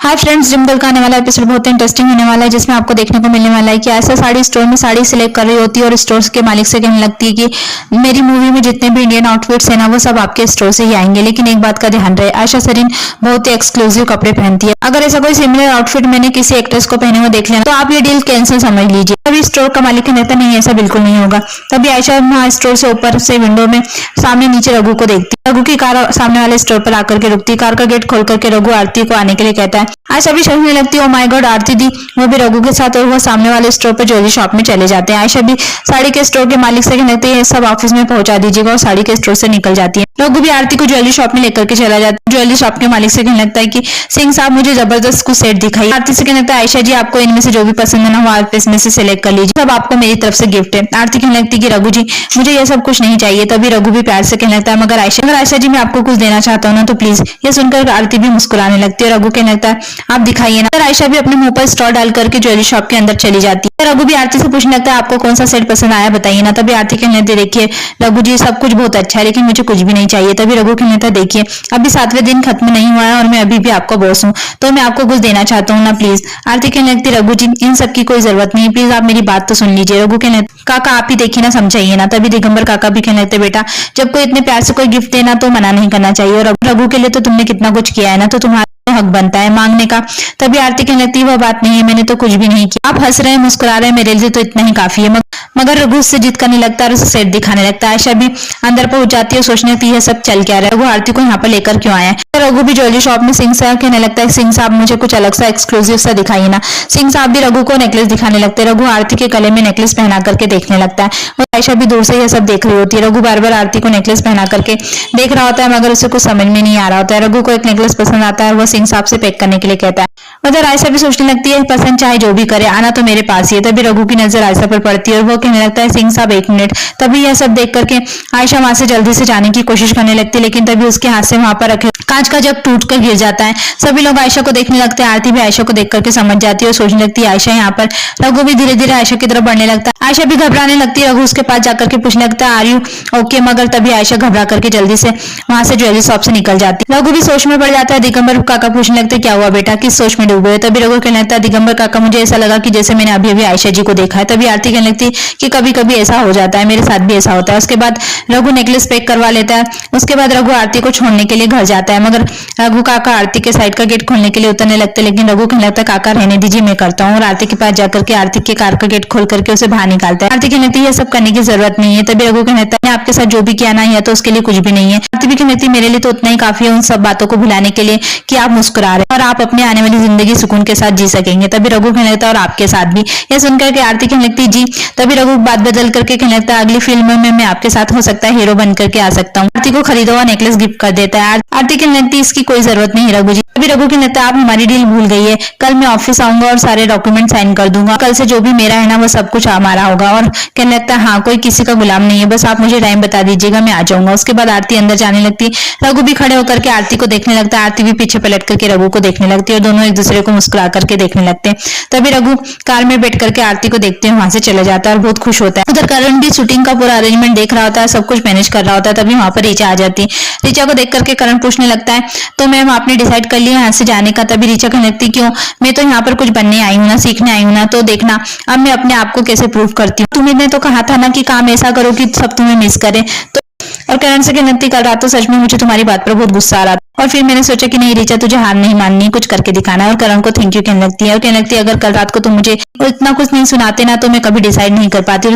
Hi friends, Dimple का आने वाला एपिसोड बहुत इंटरेस्टिंग होने वाला है, जिसमें आपको देखने को मिलने वाला है कि ऐसा साड़ी स्टोर में साड़ी सिलेक्ट कर रही होती है और स्टोर के मालिक से कहने लगती है कि मेरी मूवी में जितने भी इंडियन आउटफिट्स है ना, वो सब आपके स्टोर से ही आएंगे। लेकिन एक बात का ध्यान रहे, आयशा सरीन बहुत ही एक्सक्लूसिव कपड़े पहनती है। अगर ऐसा कोई सिमिलर आउटफिट मैंने किसी एक्ट्रेस को पहने हुए देख लिया तो आप ये डील कैंसिल समझ लीजिए। तभी स्टोर का मालिक कहता नहीं, ऐसा बिल्कुल नहीं होगा। तभी आयशा वहां स्टोर से ऊपर से विंडो में सामने नीचे रघु को देखती है। रघु की कार सामने वाले स्टोर पर आकर के रुकती है। कार का गेट खोल करके रघु आरती को आने के लिए कहता है। आयशा भी सोचने लगती है, ओ माय गॉड, आरती दी वो भी रघु के साथ, और वो सामने वाले स्टोर पर ज्वेलरी शॉप में चले जाते हैं। आयशा भी साड़ी के स्टोर के मालिक से कहते हैं सब ऑफिस में पहुंचा दीजिएगा, और साड़ी के स्टोर से निकल जाती है। रघु भी आरती को ज्वेलरी शॉप में लेकर के चला जाता है। ज्वेलरी शॉप के मालिक से कहने लगता है कि सिंह साहब मुझे जबरदस्त कुछ सेट दिखाई। आरती से कहने लगता है, आयशा जी आपको इनमें से जो भी पसंद है ना, वो आप इसमें से सिलेक्ट कर लीजिए, सब आपको मेरी तरफ से गिफ्ट है। आरती कहने लगती है कि रघु जी मुझे ये सब कुछ नहीं चाहिए। तभी रघु भी प्यार से कहने लगता है, मगर आयशा जी मैं आपको कुछ देना चाहता हूँ ना, तो प्लीज। ये सुनकर आरती भी मुस्कुराने लगती है। रघु कहने लगता है आप दिखाइए ना। आयशा भी अपने मुंह पर स्टॉल डाल करके ज्वेलरी शॉप के अंदर चली जाती है। रघु भी आरती से पूछने लगता है आपको कौन सा सेट पसंद आया, बताइए ना। तभी आरती कहने लगती है, देखिए रघु जी सब कुछ बहुत अच्छा है, लेकिन मुझे कुछ भी नहीं चाहिए। तभी रघु कहने लगता है, देखिए अभी 7वें दिन खत्म नहीं हुआ है और मैं अभी भी आपका बॉस हूँ, तो मैं आपको कुछ देना चाहता हूँ ना, प्लीज। आरती कहने लगती है, रघु जी इन सब की कोई जरूरत नहीं है, प्लीज आप मेरी बात तो सुन लीजिए। रघु कहने काका आप ही देखिए ना, समझाइए ना। तभी दिगंबर काका भी कहने लगते, बेटा जब कोई इतने प्यार से कोई गिफ्ट देना तो मना नहीं करना चाहिए, और रघु के लिए तो तुमने कितना कुछ किया है ना, तो तुम्हारा हक बनता है मांगने का। तभी आरती कहने लगती है, वह बात नहीं है, मैंने तो कुछ भी नहीं किया। आप हंस रहे हैं, मुस्कुरा रहे हैं, मेरे लिए तो इतना ही काफी है। मगर रघु उससे जिद करने लगता है और उसे सेट दिखाने लगता है। आयशा भी अंदर पहुंच जाती है, सोचने लगती है सब चल क्या रहा है, रघु आरती को यहाँ पर लेकर क्यों आया है। रघु भी ज्वेलरी शॉप में सिंह साहब कहने लगता है, सिंह साहब मुझे कुछ अलग सा एक्सक्लूसिव सा दिखाइए ना। सिंह साहब भी रघु को नेकलेस दिखाने लगते हैं। रघु आरती के गले में नेकलेस पहना करके देखने लगता है, और आयशा भी दूर से यह सब देख रही होती है। रघु बार बार आरती को नेकलेस पहना करके देख रहा होता है, मगर उसे कुछ समझ में नहीं आ रहा होता है। रघु को एक नेकलेस पसंद आता है, वह सिंह साहब से पैक करने के लिए कहता है। उधर आयशा भी सोचने लगती है, पसंद चाहे जो भी करे, आना तो मेरे पास ही है। तभी रघु की नजर आयशा पर पड़ती है और वो कहने लगता है, सिंह साहब एक मिनट। तभी यह सब देख करके आयशा वहां से जल्दी से जाने की कोशिश करने लगती है, लेकिन तभी उसके हाथ से वहां पर रखे कांच का जग टूट कर गिर जाता है। सभी लोग आयशा को देखने लगते हैं। आरती भी आयशा को देख करके समझ जाती है और सोचने लगती है आयशा यहाँ पर। रघु भी धीरे धीरे आयशा की तरफ बढ़ने लगता है। आयशा भी घबराने लगती है। रघु उसके पास जाकर के पूछने लगता है, आर यू ओके। मगर तभी आयशा घबरा करके जल्दी से वहां से ज्वेलरी शॉप से निकल जाती है। रघु भी सोच में पड़ जाता है। दिगंबर काका पूछने लगते, क्या हुआ बेटा, किस सोच में डूबे हो। तभी रघु कहने लगता है, दिगंबर काका मुझे ऐसा लगा कि जैसे मैंने अभी अभी आयशा जी को देखा है। तभी आरती कहने लगती कि कभी कभी ऐसा हो जाता है, मेरे साथ भी ऐसा होता है। उसके बाद रघु नेकलेस पैक करवा लेता है। उसके बाद रघु आरती को छोड़ने के लिए घर जाता है, मगर रघु काका आरती के साइड का गेट खोलने के लिए उतरने लगते, लेकिन रघु कहने लगता है, काका रहने दीजिए, मैं करता हूँ। और आरती के पास जाकर के आरती के कार का गेट खोल करके उसे बाहर निकालता है। आरती कहने लगती है, ये सब करने की जरूरत नहीं है। तभी रघु कहने लगता है, आपके साथ जो भी किया ना है तो उसके लिए कुछ भी नहीं है। आरती भी कहने लगती है, मेरे लिए तो उतना ही काफी है उन सब बातों को भुलाने के लिए कि आप मुस्कुरा रहे हैं और आप अपनी आने वाली जिंदगी सुकून के साथ जी सकेंगे। तभी रघु कहने लगता है, और आपके साथ भी। यह सुनकर के आरती कहने लगती जी। तभी रघु बात बदल करके कहने लगता है, अगली फिल्म में मैं आपके साथ हो सकता है हीरो बन करके आ सकता हूँ। आरती को खरीदा हुआ नेकलेस गिफ्ट कर देता है। आरती कहने लगती है, इसकी कोई जरूरत नहीं रघु जी। तभी रघु कहने लगता है, आप हमारी डील भूल गई है। कल मैं ऑफिस आऊंगा और सारे डॉक्यूमेंट साइन कर दूंगा। कल से जो भी मेरा है ना, वो सब कुछ हमारा होगा। और कहने लगता है, हाँ कोई किसी का गुलाम नहीं है, बस आप मुझे टाइम बता दीजिएगा, मैं आ जाऊंगा। उसके बाद आरती अंदर जाने लगती है। रघु भी खड़े होकर के आरती को देखने लगता है। आरती भी पीछे पलट करके रघु को देखने लगती है और दोनों एक दूसरे को मुस्कुरा करके देखने लगते हैं। तभी रघु कार में बैठ करके आरती को देखते हुए वहां से चले जाता है और बहुत खुश होता है। उधर करण भी शूटिंग का पूरा अरेंजमेंट देख रहा होता है, सब कुछ मैनेज कर रहा होता है। तभी वहां पर रीचा आ जाती है। रीचा को देख करके करण पूछने लगता है, तो मैम आपने डिसाइड कर लिया यहाँ से जाने का। तभी रीचा कहने लगती, क्यों, मैं तो यहाँ पर कुछ बनने आई हूँ ना, सीखने आई हूँ ना, तो देखना अब मैं अपने आप को कैसे प्रूव करती हूँ। तुमने तो कहा था ना कि काम ऐसा करो कि सब तुम्हें मिस करे। तो और करण से कहने लगती, कल रात तो सच में मुझे तुम्हारी बात पर बहुत गुस्सा आ रहा था, और फिर मैंने सोचा कि नहीं रीचा, तुझे हार नहीं माननी, कुछ करके दिखाना है। और करण को थैंक यू कहने लगती है और कहने लगती है, अगर कल रात को तुम मुझे इतना कुछ नहीं सुनाते ना, तो मैं कभी डिसाइड नहीं कर पाती।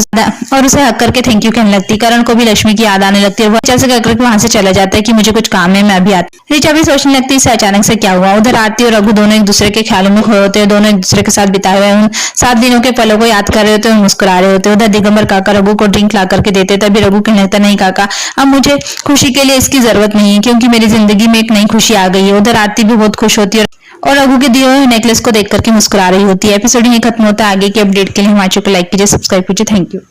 और उसे हक करके थैंक यू कहने लगती है। करण को भी लक्ष्मी की याद आने लगती है। वो रीचा से कहकर वहां से चला जाता है कि मुझे कुछ काम है, मैं अभी आती। रीचा भी सोचने लगती है इसे अचानक से क्या हुआ। उधर आरती और रघु दोनों एक दूसरे के ख्यालों में खोए होते हैं। दोनों एक दूसरे के साथ बिताए हुए उन 7 दिनों के पलों को याद कर रहे होते हैं, मुस्कुरा रहे होते हैं। उधर दिगंबर काका रघु को ड्रिंक ला करके देते। तभी रघु कहने लगता, नहीं काका, अब मुझे खुशी के लिए इसकी जरूरत नहीं है, क्योंकि मेरी जिंदगी में एक नई खुशी आ गई है। उधर आरती भी बहुत खुश होती है और रघु के दिए हुए नेकलेस को देख करके मुस्कुरा रही होती है। एपिसोड यही खत्म होता है। आगे की अपडेट के लिए हमारे चैनल को लाइक कीजिए, सब्सक्राइब कीजिए। Thank you.